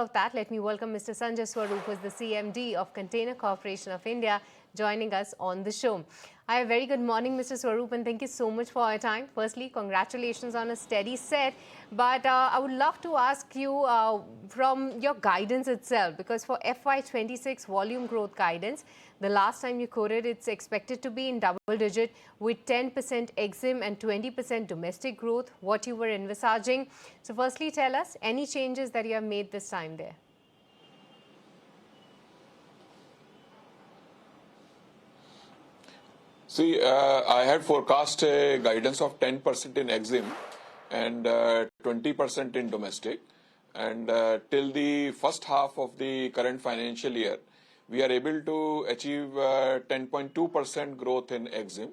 of that, let me welcome Mr. Sanjay Swarup, who is the CMD of Container Corporation of India, joining us on the show. Hi, very good morning, Mr. Swarup, and thank you so much for your time. Firstly, congratulations on a steady set. But I would love to ask you from your guidance itself, because for FY26 volume growth guidance, the last time you quoted, it's expected to be in double digit with 10% EXIM and 20% domestic growth, what you were envisaging. So firstly, tell us any changes that you have made this time there. See, I had forecast a guidance of 10% in EXIM and 20% in domestic. And till the first half of the current financial year, we are able to achieve 10.2% growth in EXIM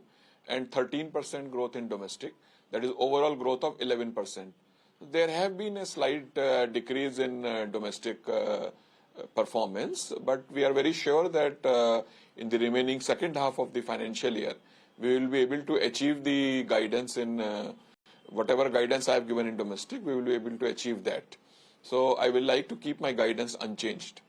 and 13% growth in domestic. That is overall growth of 11%. There have been a slight decrease in domestic performance, but we are very sure that in the remaining second half of the financial year, we will be able to achieve the guidance in whatever guidance I have given in domestic, we will be able to achieve that. So I will like to keep my guidance unchanged.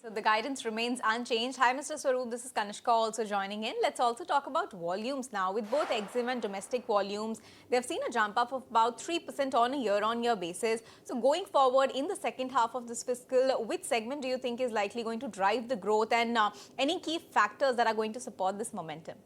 So the guidance remains unchanged. Hi, Mr. Swarup. This is Kanishka also joining in. Let's also talk about volumes now. With both EXIM and domestic volumes, they've seen a jump up of about 3% on a year-on-year basis. So going forward in the second half of this fiscal, which segment do you think is likely going to drive the growth, and any key factors that are going to support this momentum?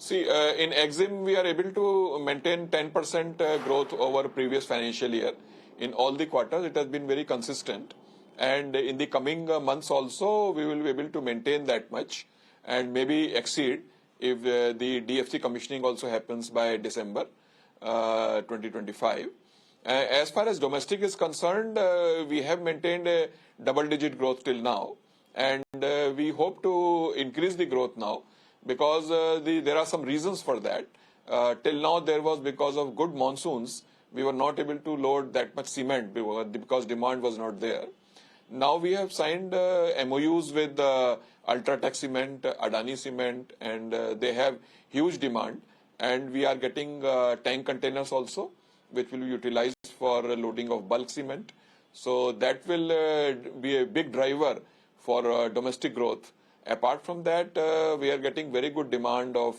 See, in EXIM, we are able to maintain 10% growth over previous financial year. In all the quarters, it has been very consistent. And in the coming months also, we will be able to maintain that much and maybe exceed if the DFC commissioning also happens by December 2025. As far as domestic is concerned, we have maintained a double-digit growth till now. And we hope to increase the growth now, because there are some reasons for that. Till now, there was, because of good monsoons, we were not able to load that much cement because demand was not there. Now we have signed MOUs with Ultratech Cement, Adani Cement, and they have huge demand. And we are getting tank containers also, which will be utilized for loading of bulk cement. So that will be a big driver for domestic growth. Apart from that, we are getting very good demand of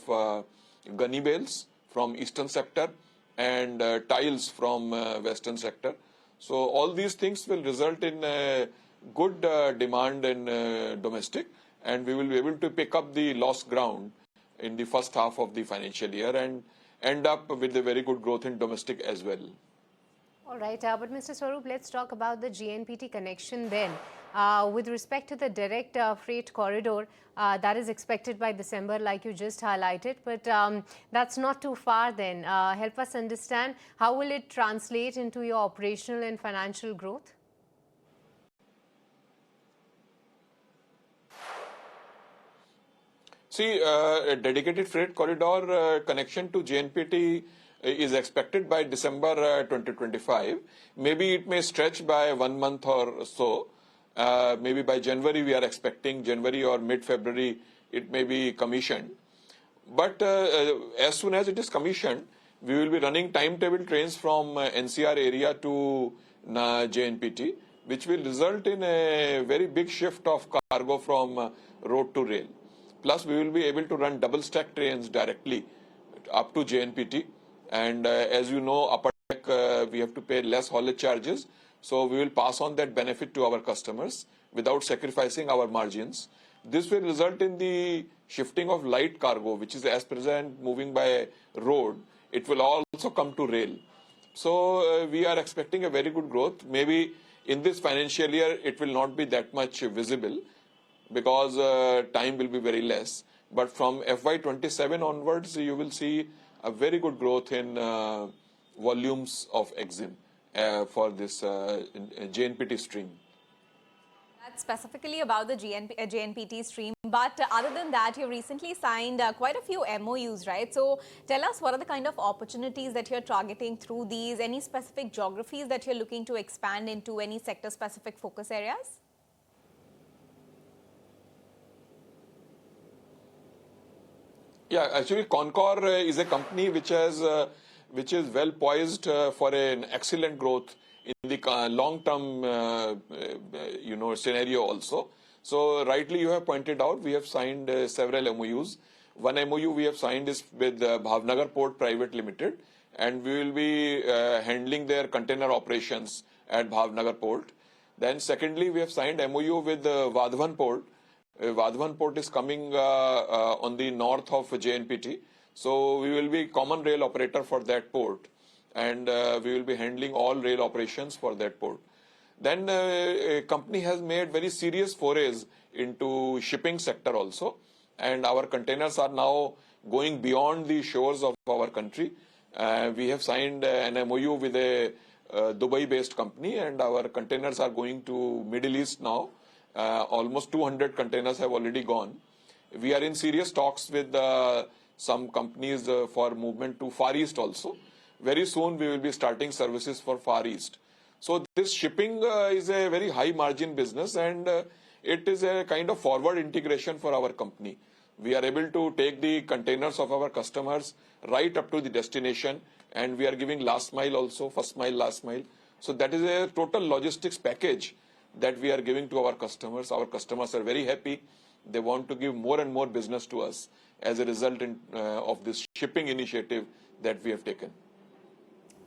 gunny bales from eastern sector and tiles from western sector. So all these things will result in good demand in domestic, and we will be able to pick up the lost ground in the first half of the financial year and end up with a very good growth in domestic as well. All right, but Mr. Swarup, let's talk about the JNPT connection then. With respect to the direct freight corridor, that is expected by December, like you just highlighted, but that's not too far then. Help us understand, how will it translate into your operational and financial growth? See, a dedicated freight corridor connection to JNPT is expected by December 2025. Maybe it may stretch by 1 month or so. Maybe by January, we are expecting January or mid-February, it may be commissioned. But as soon as it is commissioned, we will be running timetable trains from NCR area to JNPT, which will result in a very big shift of cargo from road to rail. Plus, we will be able to run double stack trains directly up to JNPT. And as you know, upper deck, we have to pay less haulage charges. So we will pass on that benefit to our customers without sacrificing our margins. This will result in the shifting of light cargo, which is as present moving by road. It will also come to rail. So we are expecting a very good growth. Maybe in this financial year, it will not be that much visible, because time will be very less. But from FY27 onwards, you will see a very good growth in volumes of EXIM for this JNPT stream. That's specifically about the JNPT stream. But other than that, you recently signed quite a few MOUs, right? So tell us, what are the kind of opportunities that you're targeting through these? Any specific geographies that you're looking to expand into? Any sector-specific focus areas? Yeah, actually, Concor is a company which has which is well poised for an excellent growth in the long-term, scenario also. So rightly you have pointed out, we have signed several MOUs. One MOU we have signed is with Bhavnagar Port Private Limited, and we will be handling their container operations at Bhavnagar Port. Then secondly, we have signed MOU with Vadhavan Port. Vadhavan Port is coming on the north of JNPT. So we will be common rail operator for that port, and we will be handling all rail operations for that port. Then a company has made very serious forays into shipping sector also, and our containers are now going beyond the shores of our country. We have signed an MOU with a Dubai-based company, and our containers are going to Middle East now. Almost 200 containers have already gone. We are in serious talks with some companies for movement to Far East also. Very soon we will be starting services for Far East. So this shipping is a very high margin business, and it is a kind of forward integration for our company. We are able to take the containers of our customers right up to the destination, and we are giving last mile also, first mile, last mile. So that is a total logistics package that we are giving to our customers. Our customers are very happy. They want to give more and more business to us as a result of this shipping initiative that we have taken.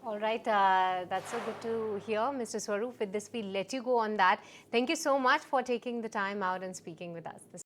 All right, that's so good to hear, Mr. Swaroop. With this, we'll let you go on that. Thank you so much for taking the time out and speaking with us.